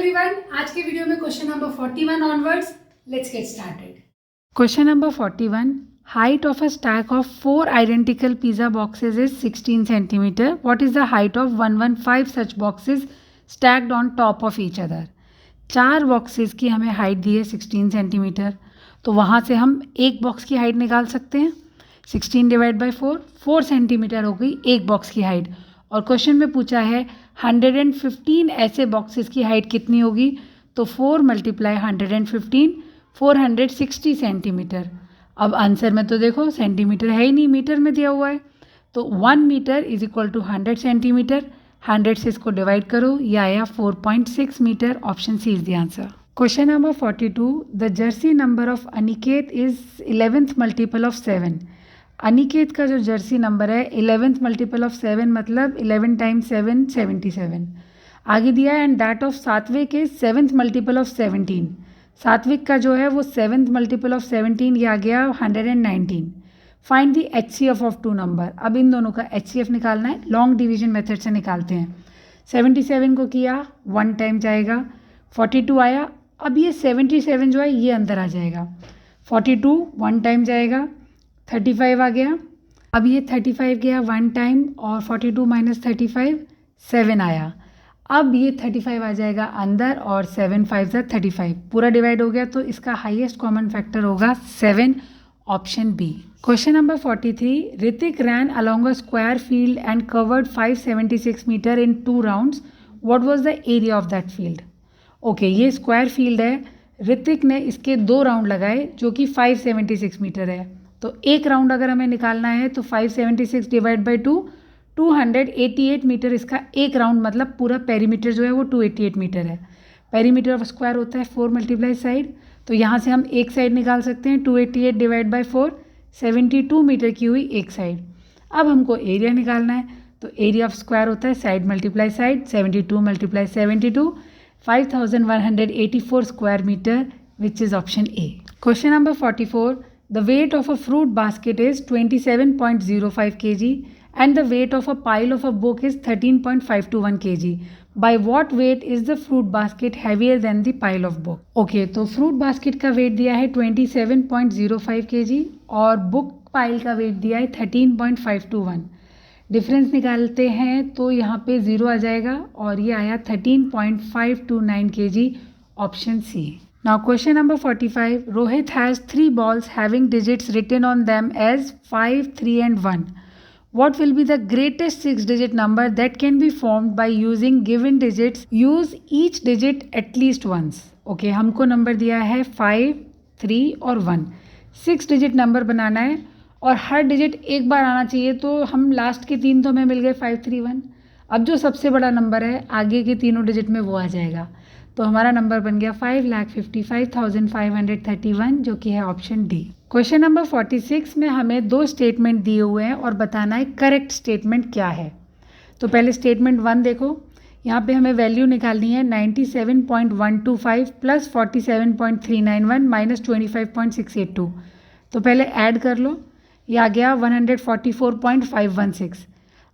Everyone, आज के video में question number 41 onwards, let's get started. Question number 41. Height of a stack of 4 identical pizza boxes is 16 centimeter. What is the height of 115 such boxes stacked on top of each other? 4 boxes की हमें height दी है 16 centimetre, तो वहाँ से हम एक box की height निकाल सकते हैं। 16 डिवाइड बाई 4 सेंटीमीटर हो गई एक बॉक्स की हाइट। और क्वेश्चन में पूछा है 115 ऐसे बॉक्सेस की हाइट कितनी होगी, तो 4 मल्टीप्लाई 115 460 सेंटीमीटर। अब आंसर में तो देखो सेंटीमीटर है ही नहीं, मीटर में दिया हुआ है, तो 1 metre is equal to 100 centimetre. 100 से इसको डिवाइड करो, ये आया 4.6 metre. Option C is the answer. Question number 42. The jersey number of Aniket is 11th multiple of 7। Aniket का जो जर्सी नंबर है 11th मल्टीपल ऑफ 7 मतलब 11 टाइम्स 7 77। आगे दिया है एंड दैट ऑफ सात्विक इज 7th मल्टीपल ऑफ 17। सात्विक का जो है वो 7th मल्टीपल ऑफ 17, ये आ गया 119। Find the HCF of two number. अब इन दोनों का HCF निकालना है, लॉन्ग डिवीजन मेथड से निकालते हैं। 77 को किया 1 टाइम जाएगा, 42 आया, अब ये 77 जो है ये अंदर आ जाएगा, 42 1 टाइम जाएगा, 35 आ गया, अब ये 35 गया 1 टाइम और 42 माइनस 35 7 आया, अब ये 35 आ जाएगा अंदर और 7 5 35 पूरा डिवाइड हो गया, तो इसका हाईएस्ट कॉमन फैक्टर होगा 7, option B. Question number 43. Ritik ran along a square field and covered 576 metre in 2 rounds. What was the area of that field? Okay, ये स्क्वायर फील्ड है, ऋतिक ने इसके 2 राउंड लगाए जो कि 576 मीटर है। तो एक राउंड अगर हमें निकालना है तो 576 डिवाइड बाई 2 288 मीटर इसका एक राउंड, मतलब पूरा पेरीमीटर जो है वो 288 मीटर है। पेरीमीटर ऑफ स्क्वायर होता है 4 मल्टीप्लाई साइड, तो यहाँ से हम एक साइड निकाल सकते हैं। 288 डिवाइड बाई 4 72 मीटर की हुई एक साइड। अब हमको एरिया निकालना है, तो एरिया ऑफ स्क्वायर होता है side multiply side, 72 multiply 72 5184 square metre, which is option A. Question number 44. The weight of a fruit basket is 27.05 kg and the weight of a pile of a book is 13.521 kg. By what weight is the fruit basket heavier than the pile of book? Okay, तो fruit basket का weight दिया है 27.05 kg और book pile का weight दिया है 13.521। Difference निकालते हैं तो यहाँ पे 0 आ जाएगा और ये आया 13.529 kg, option C. Now question number 45. Rohit has 3 balls having digits written on them as 5, 3 and 1. What will be the greatest 6-digit number that can be formed by using given digits? Use each digit at least once. Okay, हमको number दिया है 5, 3 और 1। 6 digit number बनाना है और हर digit एक बार आना चाहिए, तो हम लास्ट के 3 तो हमें मिल गए 5, 3, 1। अब जो सबसे बड़ा नंबर है आगे के तीनों डिजिट में वो आ जाएगा, तो हमारा नंबर बन गया 5,55,531, जो कि है ऑप्शन डी। क्वेश्चन नंबर 46 में हमें 2 स्टेटमेंट दिए हुए हैं और बताना है करेक्ट स्टेटमेंट क्या है। तो पहले स्टेटमेंट 1 देखो, यहाँ पे हमें वैल्यू निकालनी है 97.125 प्लस 47.391 माइनस 25.682। तो पहले ऐड कर लो, ये आ गया 144.516।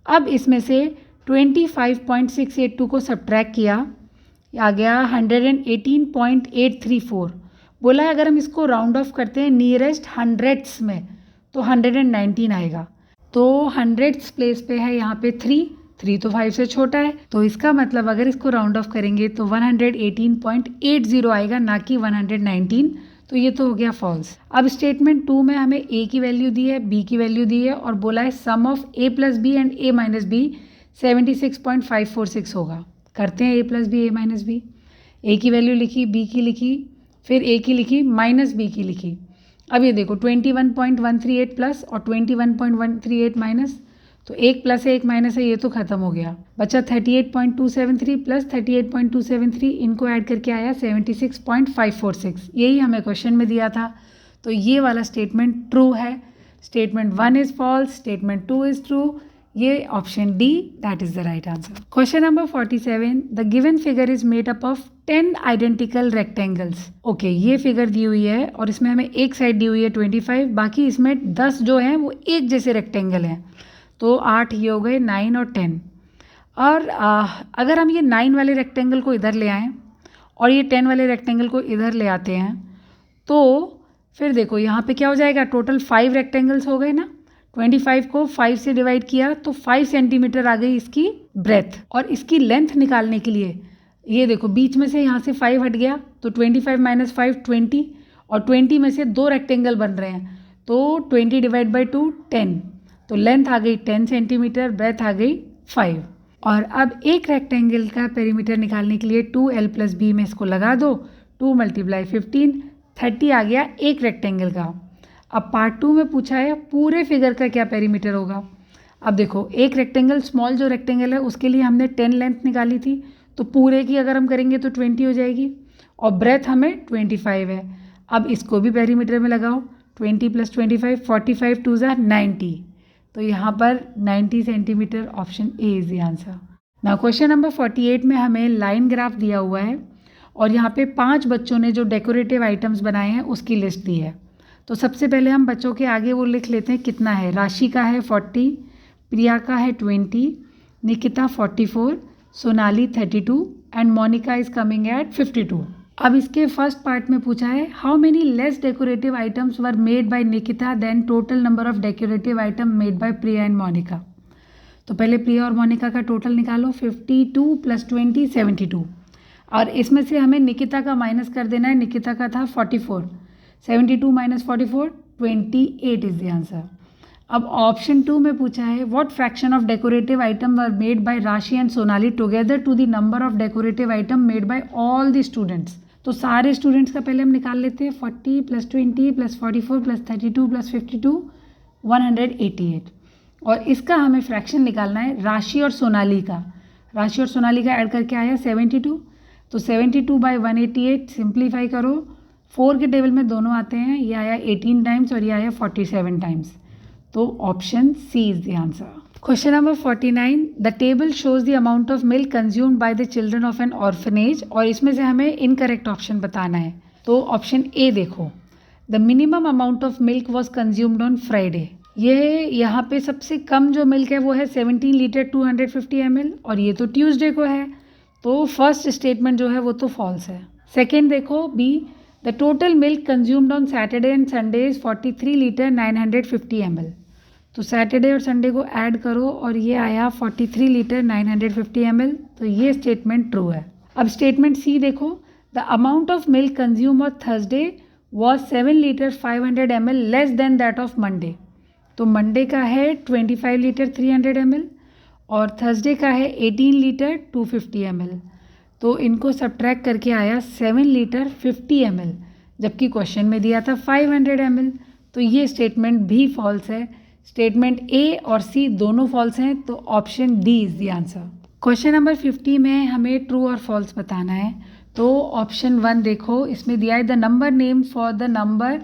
अब इसमें से 25.682 को सब्ट्रैक्ट किया, आ गया 118.834। बोला है अगर हम इसको राउंड ऑफ करते हैं नियरेस्ट हंड्रेड्स में तो 119 आएगा। तो हंड्रेड्स प्लेस पे है यहाँ पे 3 तो 5 से छोटा है, तो इसका मतलब अगर इसको राउंड ऑफ करेंगे तो 118.80 आएगा, ना कि 119। तो ये तो हो गया फॉल्स। अब स्टेटमेंट 2 में हमें ए की वैल्यू दी है, बी की वैल्यू दी है और बोला है sum of A plus B and A minus B 76.546 होगा। करते हैं A plus B A minus B. A की वैल्यू लिखी, बी की लिखी, फिर ए की लिखी, माइनस बी की लिखी। अब ये देखो 21.138 प्लस और 21.138 माइनस, तो एक प्लस है एक माइनस है, ये तो खत्म हो गया। बचा 38.273 प्लस 38.273, इनको ऐड करके आया 76.546। यही हमें क्वेश्चन में दिया था, तो ये वाला स्टेटमेंट ट्रू है। Statement 1 is false, statement 2 is true, ये option D, that is the right answer. Question number 47. The given figure is made up of 10 identical rectangles. Okay, ये फिगर दी हुई है और इसमें हमें एक साइड दी हुई है 25, बाकी इसमें 10 जो हैं वो एक जैसे रेक्टेंगल हैं, तो 8 ये हो गए, 9 और 10। और अगर हम ये 9 वाले रेक्टेंगल को इधर ले आएँ और ये 10 वाले रेक्टेंगल को इधर ले आते हैं, तो फिर देखो यहाँ पे क्या हो जाएगा, टोटल 5 रेक्टेंगल्स हो गए ना। 25 को 5 से डिवाइड किया तो 5 सेंटीमीटर आ गई इसकी ब्रेथ। और इसकी लेंथ निकालने के लिए ये देखो बीच में से यहाँ से 5 हट गया तो 25 माइनस 5 20, और 20 में से 2 रेक्टेंगल बन रहे हैं तो 20 डिवाइड बाई 2 10, तो लेंथ आ गई 10 सेंटीमीटर, ब्रेथ आ गई 5। और अब एक रेक्टेंगल का पेरीमीटर निकालने के लिए 2l + b में इसको लगा दो, 2 × 15 30 आ गया एक रेक्टेंगल का। अब पार्ट 2 में पूछा है पूरे फिगर का क्या पेरीमीटर होगा। अब देखो एक रेक्टेंगल, स्मॉल जो रेक्टेंगल है उसके लिए हमने 10 लेंथ निकाली थी, तो पूरे की अगर हम करेंगे तो 20 हो जाएगी, और ब्रेथ हमें 25 है। अब इसको भी पेरीमीटर में लगाओ, 20 + 25 45 2 = 90, तो यहाँ पर 90 centimetre, option A is the answer. Now question number 48 में हमें लाइन ग्राफ दिया हुआ है और यहाँ पे 5 बच्चों ने जो डेकोरेटिव आइटम्स बनाए हैं उसकी लिस्ट दी है। तो सबसे पहले हम बच्चों के आगे वो लिख लेते हैं कितना है। राशि का है 40, प्रिया का है 20, Nikita 44, Sonali 32 and Monika is coming at 52। अब इसके फर्स्ट पार्ट में पूछा है how many less decorative items were made by Nikita than total number of decorative item made by Priya and Monika. तो पहले प्रिया और मोनिका का टोटल निकालो, 52 + 20 72, और इसमें से हमें निकिता का माइनस कर देना है। निकिता का था 44, 72 - 44 28 इज़ द आंसर। अब ऑप्शन 2 में पूछा है what fraction of decorative item were made by Rashi and Sonali together to the number of decorative item made by all the students. तो सारे स्टूडेंट्स का पहले हम निकाल लेते हैं, 40 + 20 + 44 + 32 + 52 188, और इसका हमें फ्रैक्शन निकालना है राशि और सोनाली का। राशि और सोनाली का ऐड करके आया 72, तो 72/188 सिंप्लीफाई करो, 4 के टेबल में दोनों आते हैं, ये आया 18 टाइम्स और ये आया 47 टाइम्स, तो option C is the answer. Question number 49, the table shows the amount of milk consumed by the children of an orphanage, और इसमें से हमें इनकरेक्ट ऑप्शन बताना है। तो ऑप्शन ए देखो, the minimum amount of milk was consumed on Friday. ये यहाँ पे सबसे कम जो मिल्क है वो है 17 लीटर 250 ml, और ये तो ट्यूसडे को है, तो फर्स्ट स्टेटमेंट जो है वो तो फॉल्स है। सेकेंड देखो B, the total milk consumed on Saturday and Sunday is 43 litre 950 ml। तो सैटरडे और संडे को ऐड करो और ये आया 43 लीटर 950 ml, तो ये स्टेटमेंट ट्रू है। अब स्टेटमेंट सी देखो, the amount of milk consume on Thursday was 7 litre 500 ml less than that of Monday. तो मंडे का है 25 लीटर 300 ml और थर्सडे का है 18 लीटर 250 ml, तो इनको सब्ट्रैक्ट करके आया 7 लीटर 50 ml, जबकि क्वेश्चन में दिया था 500 ml, तो ये स्टेटमेंट भी फॉल्स है। स्टेटमेंट ए और सी दोनों फॉल्स हैं, तो option D is the answer. Question number 50 में हमें ट्रू और फॉल्स बताना है। तो ऑप्शन 1 देखो, इसमें दिया है the number name for the number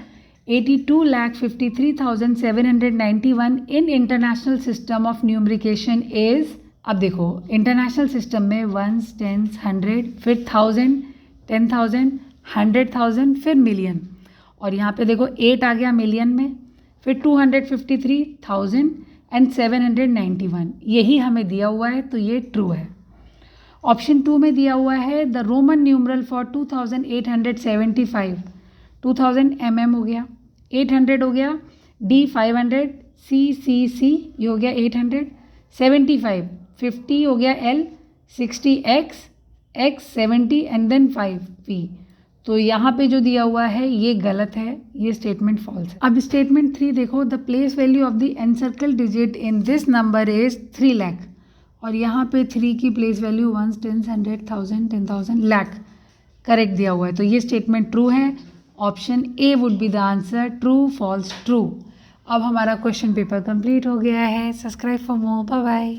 82,53,791 in international system of numeration is. अब देखो इंटरनेशनल सिस्टम में 1s 10s 100 फिर 1000 10,000 100,000 फिर मिलियन, और यहाँ पे देखो 8 आ गया मिलियन में, फिर 253,000 एंड 791, यही हमें दिया हुआ है, तो ये ट्रू है। ऑप्शन 2 में दिया हुआ है the Roman numeral for 2875, 2000 mm हो गया, 800 हो गया, D 500, C ये हो गया 800, 75 50 हो गया L, 60 X 70 and then 5 P। तो यहाँ पे जो दिया हुआ है ये गलत है, ये स्टेटमेंट फॉल्स है। अब स्टेटमेंट 3 देखो, the place value of the encircle digit in this number is 3 lakh, और यहाँ पे 3 की place value 1s 10s 100 1000 10,000 lakh correct दिया हुआ है, तो ये स्टेटमेंट ट्रू है। Option A would be the answer, true false true. अब हमारा क्वेश्चन पेपर कंप्लीट हो गया है। Subscribe for more, bye bye.